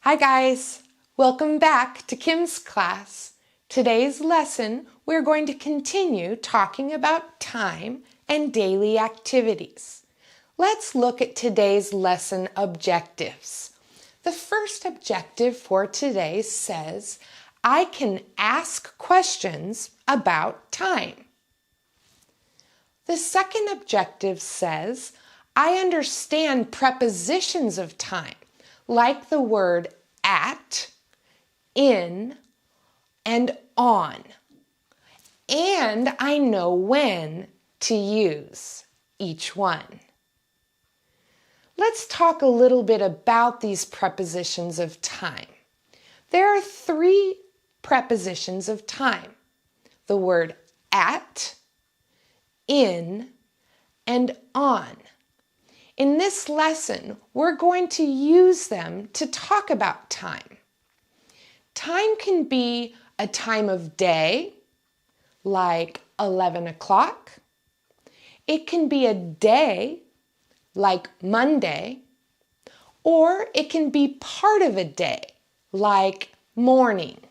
Hi guys, welcome back to Kim's class. Today's lesson, we're going to continue talking about time and daily activities. Let's look at today's lesson objectives. The first objective for today says, I can ask questions about time. The second objective says, I understand prepositions of time, like the word at, in, and on. And I know when to use each one. Let's talk a little bit about these prepositions of time. There are three prepositions of time: the word at, in, and on. In this lesson, we're going to use them to talk about time. Time can be a time of day, like 11 o'clock. It can be a day, like Monday, or it can be part of a day, like morning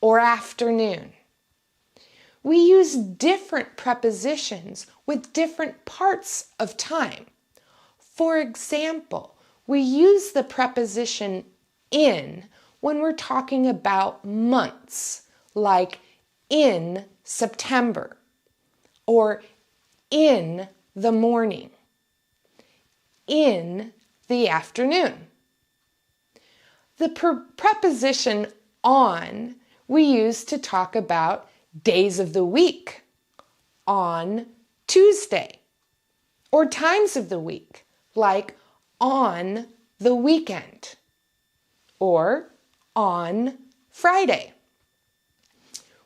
or afternoon. We use different prepositions with different parts of time. For example, we use the preposition in when we're talking about months, like in September, or in the morning, in the afternoon. The preposition on we use to talk about days of the week, on Tuesday, or times of the week, like on the weekend or on Friday.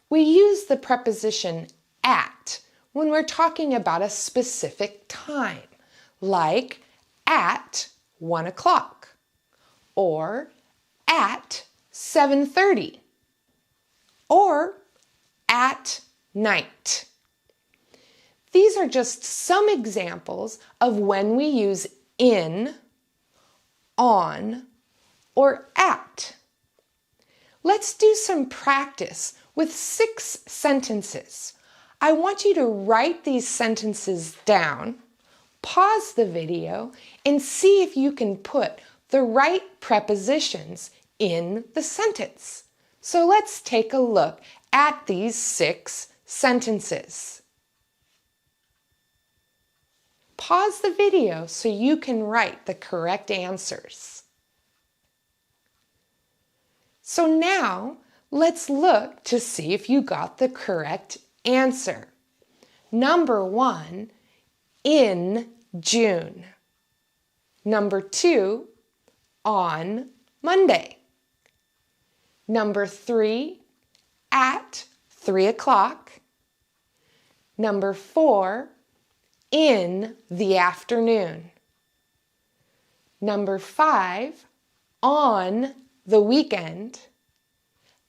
We use the preposition at when we're talking about a specific time, like at 1 o'clock or at 7:30 or at night. These are just some examples of when we use in, on, or at. Let's do some practice with 6 sentences. I want you to write these sentences down, pause the video, and see if you can put the right prepositions in the sentence. So let's take a look at these 6 sentences. Pause the video so you can write the correct answers. So now, let's look to see if you got the correct answer. Number 1, in June. Number 2, on Monday. Number 3, at 3 o'clock. Number 4, in the afternoon. Number 5, on the weekend.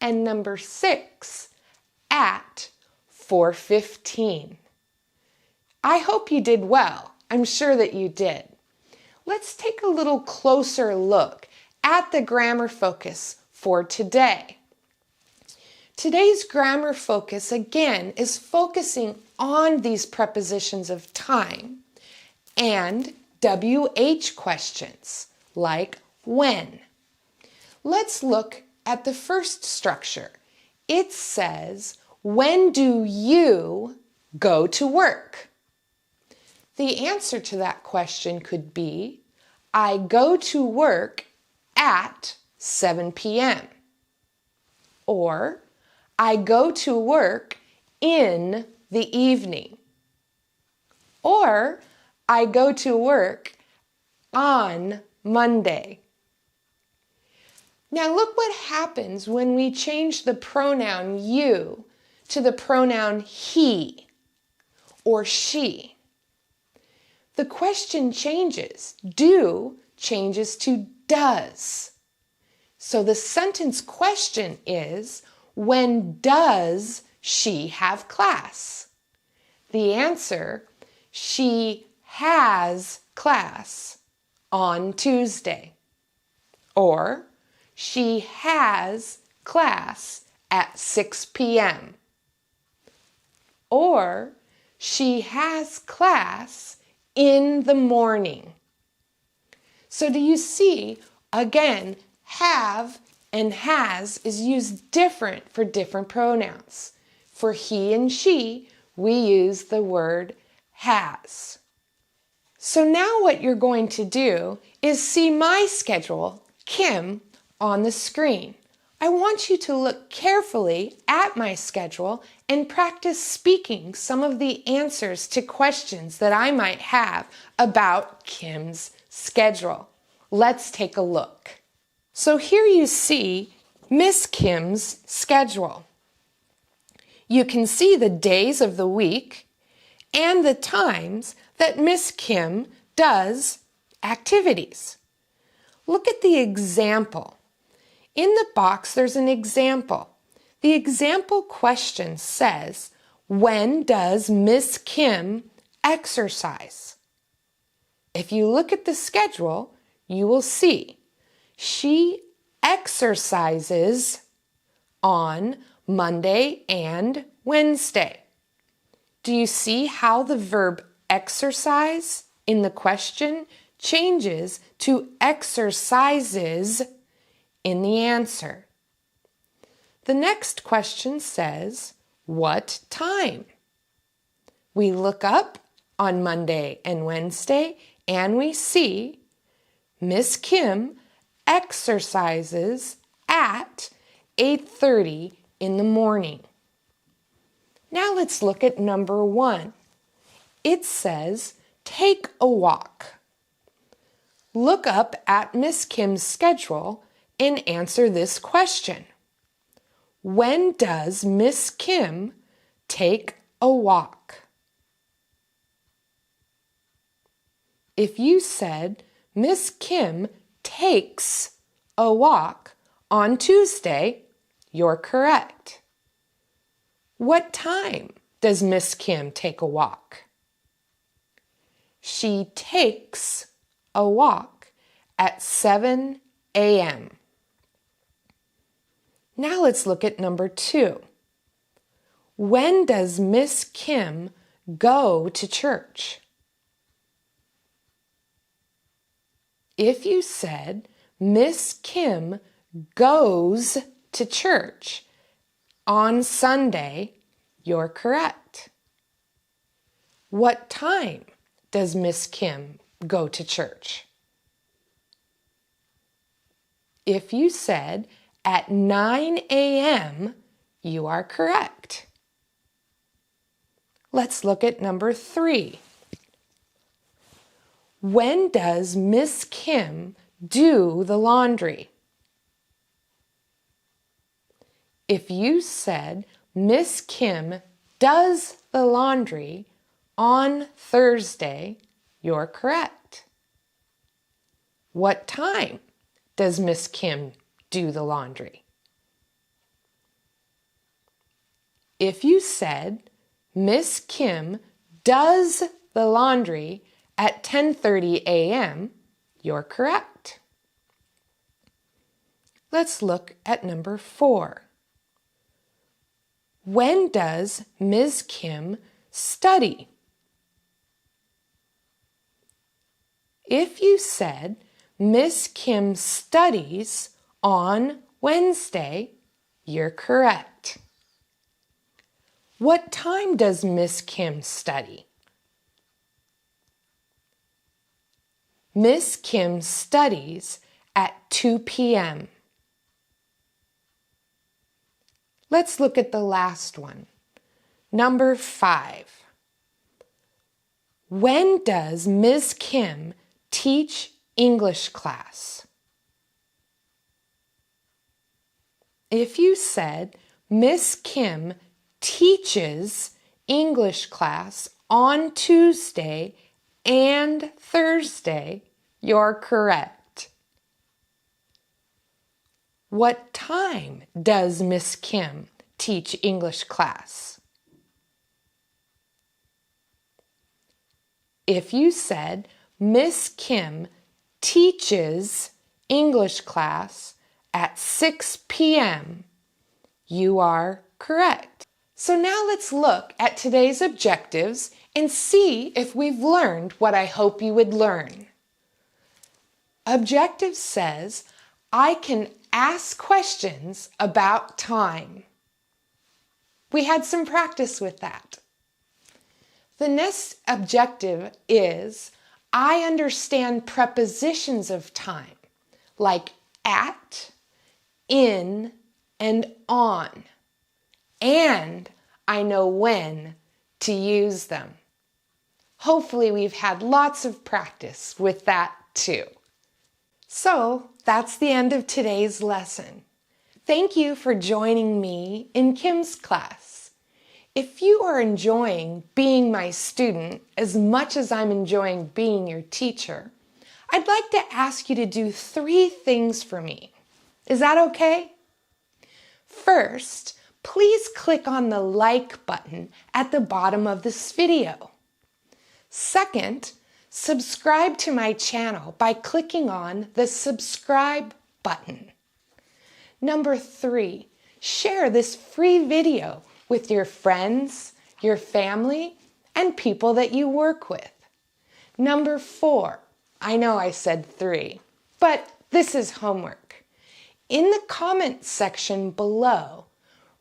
And number 6, at 4:15. I hope you did well. I'm sure that you did. Let's take a little closer look at the grammar focus for today. Today's grammar focus, again, is focusing on these prepositions of time and WH questions, like when. Let's look at the first structure. It says, when do you go to work? The answer to that question could be, I go to work at 7 p.m. Or, I go to work in the evening. Or, I go to work on Monday. Now look what happens when we change the pronoun you to the pronoun he or she. The question changes. Do changes to does. So the sentence question is, when does she have class? The answer, she has class on Tuesday. Or, she has class at 6 p.m. Or she has class in the morning. So do you see, again, have and has is used different for different pronouns. For he and she, we use the word has. So now what you're going to do is see my schedule, Kim, on the screen. I want you to look carefully at my schedule and practice speaking some of the answers to questions that I might have about Kim's schedule. Let's take a look. So here you see Miss Kim's schedule. You can see the days of the week and the times that Miss Kim does activities. Look at the example. In the box, there's an example. The example question says, when does Miss Kim exercise? If you look at the schedule, you will see she exercises on Monday and Wednesday. Do you see how the verb exercise in the question changes to exercises in the answer? The next question says, what time? We look up on Monday and Wednesday and we see Miss Kim exercises at 8:30 in the morning. Now let's look at number 1. It says, take a walk. Look up at Miss Kim's schedule and answer this question. When does Miss Kim take a walk? If you said Miss Kim takes a walk on Tuesday, you're correct. What time does Miss Kim take a walk? She takes a walk at 7 a.m. Now let's look at number 2. When does Miss Kim go to church? If you said Miss Kim goes to church on Sunday, you're correct. What time does Miss Kim go to church? If you said at 9 a.m., you are correct. Let's look at number 3. When does Miss Kim do the laundry? If you said Miss Kim does the laundry on Thursday, you're correct. What time does Miss Kim do the laundry? If you said Miss Kim does the laundry at 10:30 a.m., you're correct. Let's look at number 4. When does Ms. Kim study? If you said Miss Kim studies on Wednesday, you're correct. What time does Miss Kim study? Miss Kim studies at 2 p.m. Let's look at the last one. Number 5. When does Ms. Kim teach English class? If you said Miss Kim teaches English class on Tuesday and Thursday, you're correct. What time does Miss Kim teach English class? If you said Miss Kim teaches English class at 6 p.m. You are correct. So now let's look at today's objectives and see if we've learned what I hope you would learn. Objective says, I can ask questions about time. We had some practice with that. The next objective is, I understand prepositions of time, like at, in, and on, and I know when to use them. Hopefully we've had lots of practice with that too. So that's the end of today's lesson. Thank you for joining me in Kim's class. If you are enjoying being my student as much as I'm enjoying being your teacher, I'd like to ask you to do 3 things for me. Is that okay? First, please click on the like button at the bottom of this video. Second, subscribe to my channel by clicking on the subscribe button. Number 3, share this free video with your friends, your family, and people that you work with. Number 4, I know I said 3, but this is homework. In the comment section below,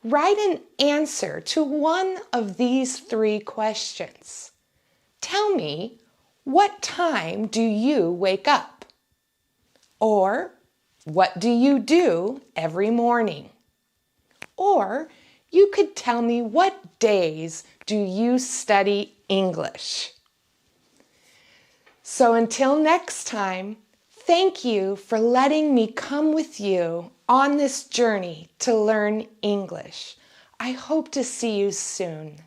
write an answer to one of these 3 questions. Tell me, what time do you wake up? Or, what do you do every morning? Or, you could tell me, what days do you study English? So until next time, thank you for letting me come with you on this journey to learn English. I hope to see you soon.